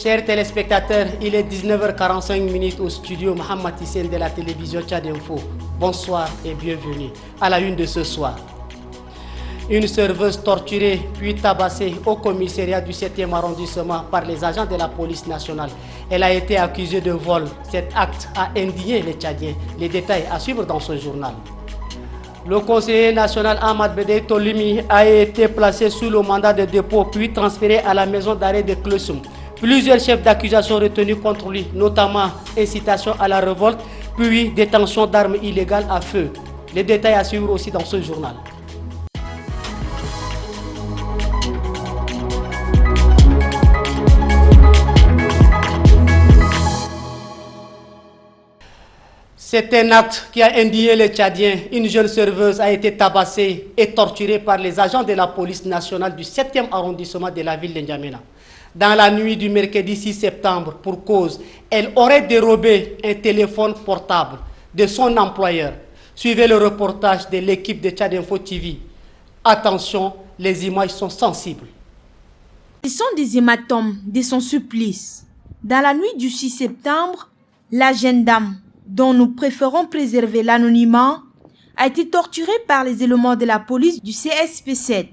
Chers téléspectateurs, il est 19h45 au studio Mohamed Hissène de la télévision Tchad Info. Bonsoir et bienvenue à la une de ce soir. Une serveuse torturée puis tabassée au commissariat du 7e arrondissement par les agents de la police nationale. Elle a été accusée de vol. Cet acte a indigné les Tchadiens. Les détails à suivre dans ce journal. Le conseiller national Ahmad Bedei Tolimi a été placé sous le mandat de dépôt puis transféré à la maison d'arrêt de Klessoum. Plusieurs chefs d'accusation retenus contre lui, notamment incitation à la révolte, puis détention d'armes illégales à feu. Les détails à suivre aussi dans ce journal. C'est un acte qui a indigné les Tchadiens. Une jeune serveuse a été tabassée et torturée par les agents de la police nationale du 7e arrondissement de la ville de N'Djamena. Dans la nuit du mercredi 6 septembre, pour cause, elle aurait dérobé un téléphone portable de son employeur. Suivez le reportage de l'équipe de Tchad Info TV. Attention, les images sont sensibles. Ce sont des hématomes de son supplice. Dans la nuit du 6 septembre, la jeune dame, dont nous préférons préserver l'anonymat, a été torturée par les éléments de la police du CSP7.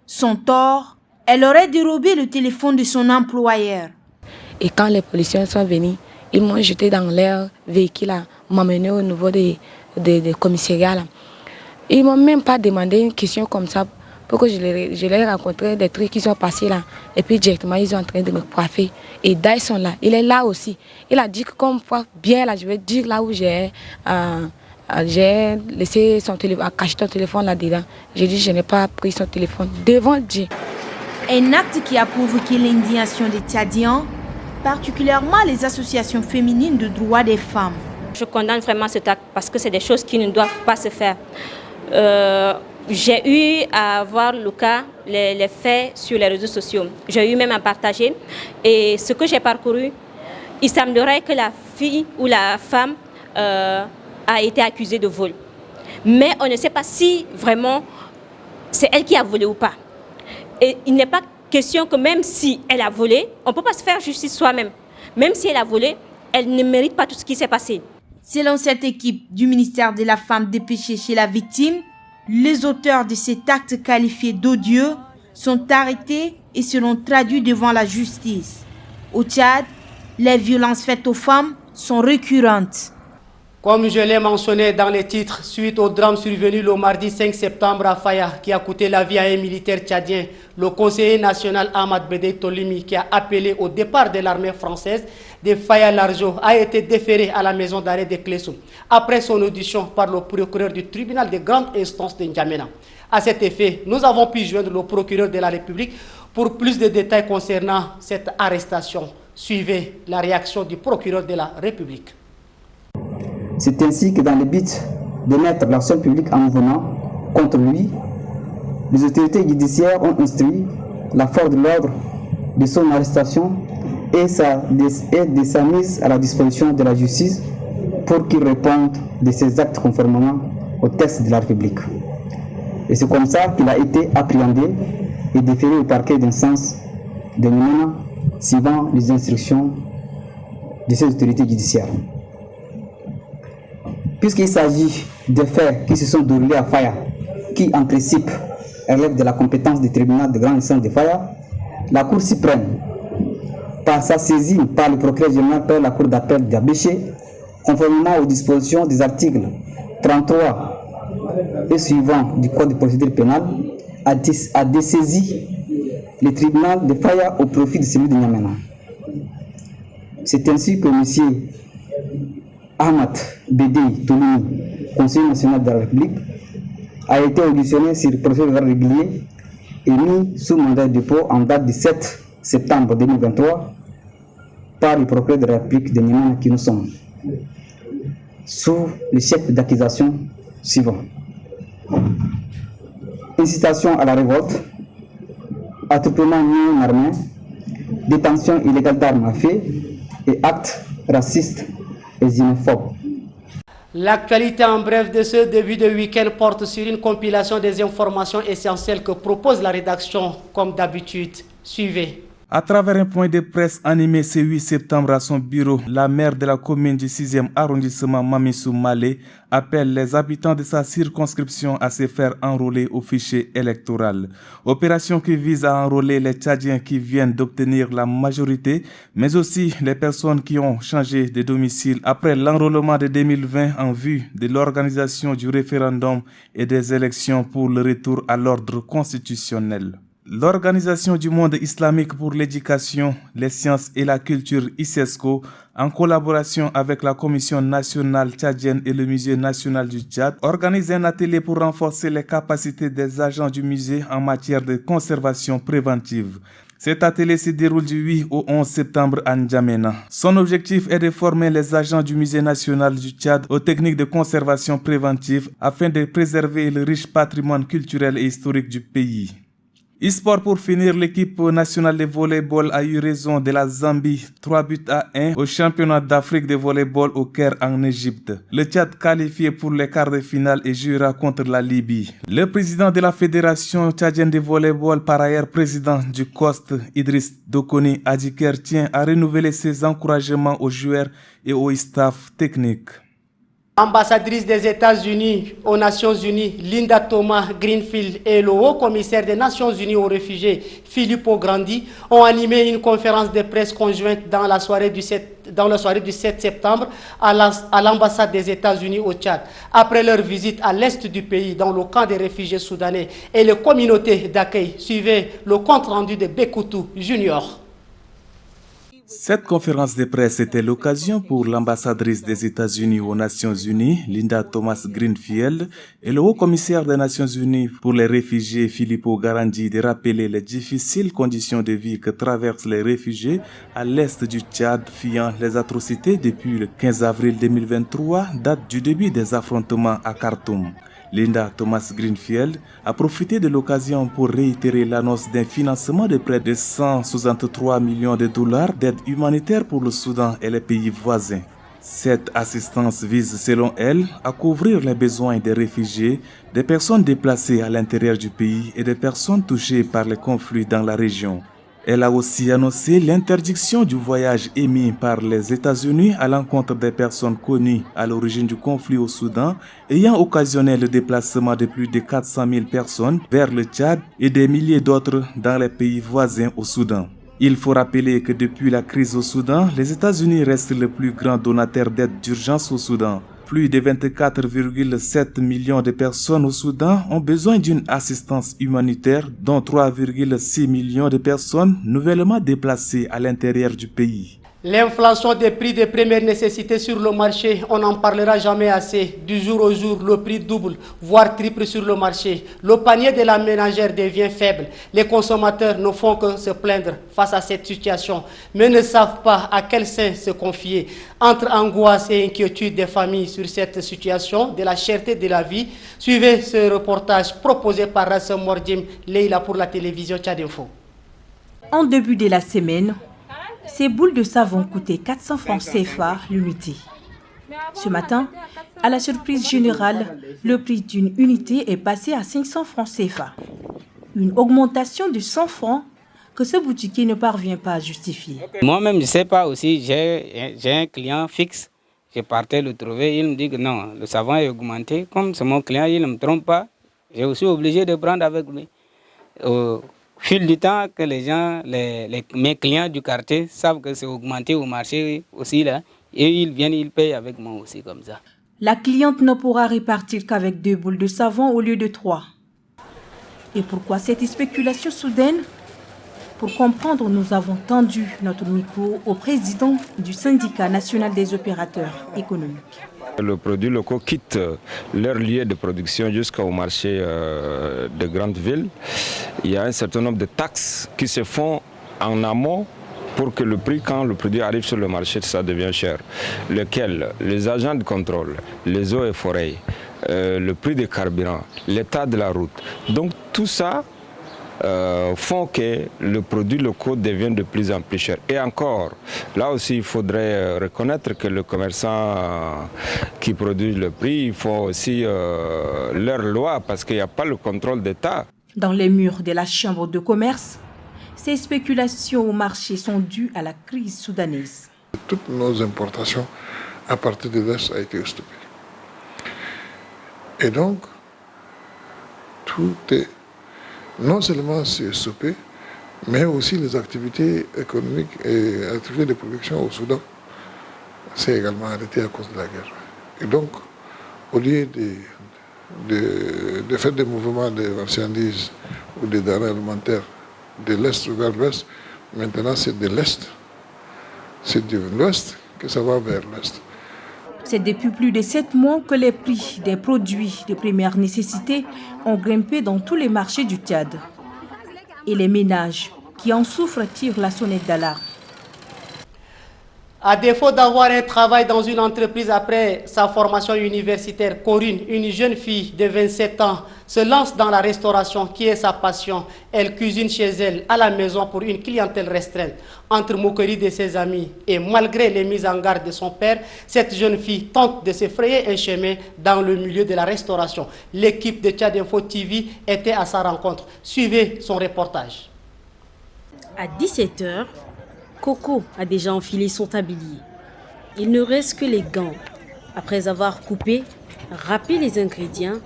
Son tort, elle aurait dérobé le téléphone de son employeur. Et quand les policiers sont venus, ils m'ont jeté dans leur véhicule, m'ont mené au niveau des commissariats. Là. Ils ne m'ont même pas demandé une question comme ça pour que je les rencontré des trucs qui sont passés là. Et puis directement, ils sont en train de me coiffer. Et Dyson là, il est là aussi. Il a dit que comme fois bien là, je vais dire là où j'ai laissé son téléphone, caché ton téléphone là-dedans. J'ai dit je n'ai pas pris son téléphone devant Dieu. Un acte qui a provoqué l'indignation des Tchadiens, particulièrement les associations féminines de droits des femmes. Je condamne vraiment cet acte parce que c'est des choses qui ne doivent pas se faire. J'ai eu à voir le cas, les faits sur les réseaux sociaux. J'ai eu même à partager. Et ce que j'ai parcouru, il semblerait que la fille ou la femme a été accusée de vol. Mais on ne sait pas si vraiment c'est elle qui a volé ou pas. Et il n'est pas question que même si elle a volé, on ne peut pas se faire justice soi-même. Même si elle a volé, elle ne mérite pas tout ce qui s'est passé. Selon cette équipe du ministère de la Femme dépêchée chez la victime, les auteurs de cet acte qualifié d'odieux sont arrêtés et seront traduits devant la justice. Au Tchad, les violences faites aux femmes sont récurrentes. Comme je l'ai mentionné dans les titres, suite au drame survenu le mardi 5 septembre à Faya, qui a coûté la vie à un militaire tchadien, le conseiller national Ahmad Bedei Tolimi, qui a appelé au départ de l'armée française de Faya-Largeau, a été déféré à la maison d'arrêt de Klessoum, après son audition par le procureur du tribunal de grande instance de N'Djamena. À cet effet, nous avons pu joindre le procureur de la République pour plus de détails concernant cette arrestation. Suivez la réaction du procureur de la République. C'est ainsi que dans le but de mettre l'action publique en mouvement contre lui, les autorités judiciaires ont instruit la force de l'ordre de son arrestation et de sa mise à la disposition de la justice pour qu'il réponde de ses actes conformément au texte de la République. Et c'est comme ça qu'il a été appréhendé et déféré au parquet d'instance de N'Djamena suivant les instructions de ces autorités judiciaires. Puisqu'il s'agit de faits qui se sont déroulés à Faya, qui en principe relèvent de la compétence du tribunal de grande instance de Faya, la Cour suprême, par sa saisine par le procureur général de la Cour d'appel d'Abéché, conformément aux dispositions des articles 33 et suivants du Code de procédure pénale, a dessaisi le tribunal de Faya au profit de celui de N'Djamena. C'est ainsi que M. Ahmad Bedei Tolimi, conseiller national de la République, a été auditionné sur le procès-verbal régulier et mis sous mandat de dépôt en date du 7 septembre 2023 par le procureur de la République de N'Djamena qui nous sommes, sous le chef d'accusation suivant: incitation à la révolte, attroupement non armé, détention illégale d'armes à feu et actes racistes et xénophobes. L'actualité en bref de ce début de week-end porte sur une compilation des informations essentielles que propose la rédaction comme d'habitude. Suivez. À travers un point de presse animé ce 8 septembre à son bureau, la maire de la commune du 6e arrondissement Mamissou Malé appelle les habitants de sa circonscription à se faire enrôler au fichier électoral. Opération qui vise à enrôler les Tchadiens qui viennent d'obtenir la majorité, mais aussi les personnes qui ont changé de domicile après l'enrôlement de 2020 en vue de l'organisation du référendum et des élections pour le retour à l'ordre constitutionnel. L'Organisation du monde islamique pour l'éducation, les sciences et la culture ISESCO, en collaboration avec la Commission nationale tchadienne et le Musée national du Tchad, organise un atelier pour renforcer les capacités des agents du musée en matière de conservation préventive. Cet atelier se déroule du 8 au 11 septembre à N'Djamena. Son objectif est de former les agents du Musée national du Tchad aux techniques de conservation préventive afin de préserver le riche patrimoine culturel et historique du pays. E-sport pour finir, l'équipe nationale de volleyball a eu raison de la Zambie 3-1 au championnat d'Afrique de volleyball au Caire en Égypte. Le Tchad qualifié pour les quarts de finale et jouera contre la Libye. Le président de la Fédération tchadienne de volleyball, par ailleurs président du COST, Idriss Dokoni Adjiker, tient à renouveler ses encouragements aux joueurs et au staff technique. Ambassadrice des États-Unis aux Nations Unies, Linda Thomas Greenfield et le haut-commissaire des Nations Unies aux réfugiés, Filippo Grandi, ont animé une conférence de presse conjointe dans la soirée du 7 septembre à l'ambassade des États-Unis au Tchad. Après leur visite à l'est du pays, dans le camp des réfugiés soudanais et les communautés d'accueil, suivez le compte-rendu de Bekoutou Junior. Cette conférence de presse était l'occasion pour l'ambassadrice des États-Unis aux Nations Unies, Linda Thomas Greenfield, et le haut-commissaire des Nations Unies pour les réfugiés, Filippo Grandi, de rappeler les difficiles conditions de vie que traversent les réfugiés à l'est du Tchad, fuyant les atrocités depuis le 15 avril 2023, date du début des affrontements à Khartoum. Linda Thomas Greenfield a profité de l'occasion pour réitérer l'annonce d'un financement de près de 163 millions de dollars d'aide humanitaire pour le Soudan et les pays voisins. Cette assistance vise, selon elle, à couvrir les besoins des réfugiés, des personnes déplacées à l'intérieur du pays et des personnes touchées par les conflits dans la région. Elle a aussi annoncé l'interdiction du voyage émis par les États-Unis à l'encontre des personnes connues à l'origine du conflit au Soudan, ayant occasionné le déplacement de plus de 400 000 personnes vers le Tchad et des milliers d'autres dans les pays voisins au Soudan. Il faut rappeler que depuis la crise au Soudan, les États-Unis restent le plus grand donateur d'aide d'urgence au Soudan. Plus de 24,7 millions de personnes au Soudan ont besoin d'une assistance humanitaire, dont 3,6 millions de personnes nouvellement déplacées à l'intérieur du pays. L'inflation des prix de première nécessité sur le marché, on n'en parlera jamais assez. Du jour au jour, le prix double, voire triple sur le marché. Le panier de la ménagère devient faible. Les consommateurs ne font que se plaindre face à cette situation, mais ne savent pas à quel sein se confier. Entre angoisse et inquiétude des familles sur cette situation de la cherté de la vie, suivez ce reportage proposé par Rassam Mordim Leila pour la télévision Tchad Info. En début de la semaine, ces boules de savon coûtaient 400 francs CFA l'unité. Ce matin, à la surprise générale, le prix d'une unité est passé à 500 francs CFA. Une augmentation de 100 francs que ce boutiquier ne parvient pas à justifier. Moi-même, je ne sais pas aussi, j'ai un client fixe. Je partais le trouver, il me dit que non, le savon est augmenté. Comme c'est mon client, il ne me trompe pas. J'ai aussi obligé de prendre avec lui. Au fil du temps que les gens, mes clients du quartier savent que c'est augmenté au marché aussi là, et ils viennent, ils payent avec moi aussi comme ça. La cliente ne pourra répartir qu'avec 2 boules de savon au lieu de 3. Et pourquoi cette spéculation soudaine? Pour comprendre, nous avons tendu notre micro au président du syndicat national des opérateurs économiques. Les produits locaux quittent leur lieu de production jusqu'au marché de grandes villes. Il y a un certain nombre de taxes qui se font en amont pour que le prix, quand le produit arrive sur le marché, ça devient cher. Lequel? Les agents de contrôle, les eaux et forêts, le prix des carburants, l'état de la route. Donc tout ça font que le produit local devient de plus en plus cher. Et encore, là aussi, il faudrait reconnaître que le commerçant qui produit le prix, il faut aussi leur loi parce qu'il n'y a pas le contrôle d'État. Dans les murs de la chambre de commerce, Ces spéculations au marché sont dues à la crise soudanaise. Toutes nos importations à partir de l'Est ont été stoppées. Et donc, tout est non seulement stoppé, mais aussi les activités économiques et activités de production au Soudan, c'est également arrêté à cause de la guerre. Et donc, au lieu de faire des mouvements de marchandises ou des denrées alimentaires de l'Est vers l'Ouest, maintenant c'est de l'Est, c'est de l'Ouest que ça va vers l'Est. C'est depuis plus de 7 mois que les prix des produits de première nécessité ont grimpé dans tous les marchés du Tchad. Et les ménages qui en souffrent tirent la sonnette d'alarme. À défaut d'avoir un travail dans une entreprise après sa formation universitaire, Corinne, une jeune fille de 27 ans, se lance dans la restauration qui est sa passion. Elle cuisine chez elle, à la maison, pour une clientèle restreinte. Entre moqueries de ses amis et malgré les mises en garde de son père, cette jeune fille tente de se frayer un chemin dans le milieu de la restauration. L'équipe de Tchad Info TV était à sa rencontre. Suivez son reportage. À 17 h, Coco a déjà enfilé son tablier. Il ne reste que les gants. Après avoir coupé, râpé les ingrédients,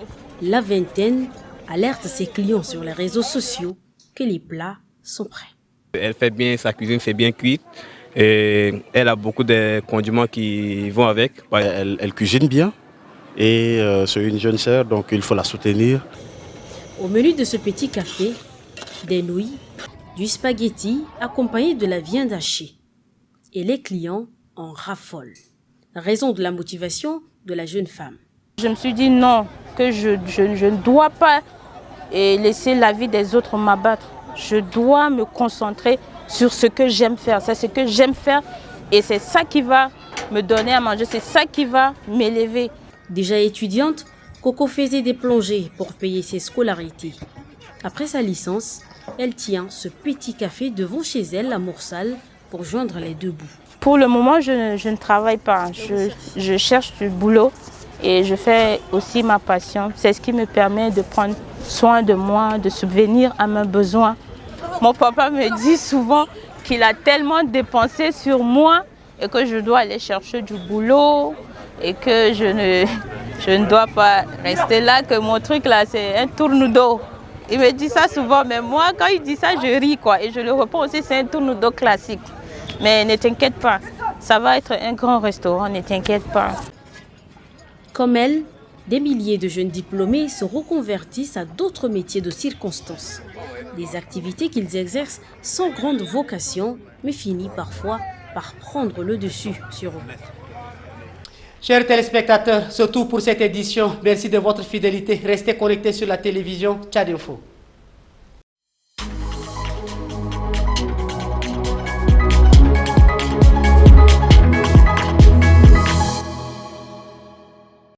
la vingtaine alerte ses clients sur les réseaux sociaux que les plats sont prêts. Elle fait bien sa cuisine, c'est bien cuite. Et elle a beaucoup de condiments qui vont avec. Elle cuisine bien et c'est une jeune sœur, donc il faut la soutenir. Au menu de ce petit café, des nouilles, du spaghetti accompagné de la viande hachée. Et les clients en raffolent. Raison de la motivation de la jeune femme. Je me suis dit non, que je ne dois pas laisser la vie des autres m'abattre. Je dois me concentrer sur ce que j'aime faire. C'est ce que j'aime faire et c'est ça qui va me donner à manger. C'est ça qui va m'élever. Déjà étudiante, Coco faisait des plongées pour payer ses scolarités. Après sa licence, elle tient ce petit café devant chez elle, la Moursale, pour joindre les deux bouts. Pour le moment, je ne travaille pas. Je cherche du boulot et je fais aussi ma passion. C'est ce qui me permet de prendre soin de moi, de subvenir à mes besoins. Mon papa me dit souvent qu'il a tellement dépensé sur moi et que je dois aller chercher du boulot et que je ne dois pas rester là, que mon truc là, c'est un tourne-dos. Il me dit ça souvent, mais moi, quand il dit ça, je ris, quoi. Et je le réponds aussi, c'est un tourne-dos classique. Mais ne t'inquiète pas, ça va être un grand restaurant, ne t'inquiète pas. Comme elle, des milliers de jeunes diplômés se reconvertissent à d'autres métiers de circonstance. Des activités qu'ils exercent sans grande vocation, mais finissent parfois par prendre le dessus sur eux. Chers téléspectateurs, c'est tout pour cette édition. Merci de votre fidélité. Restez connectés sur la télévision Tchad Info.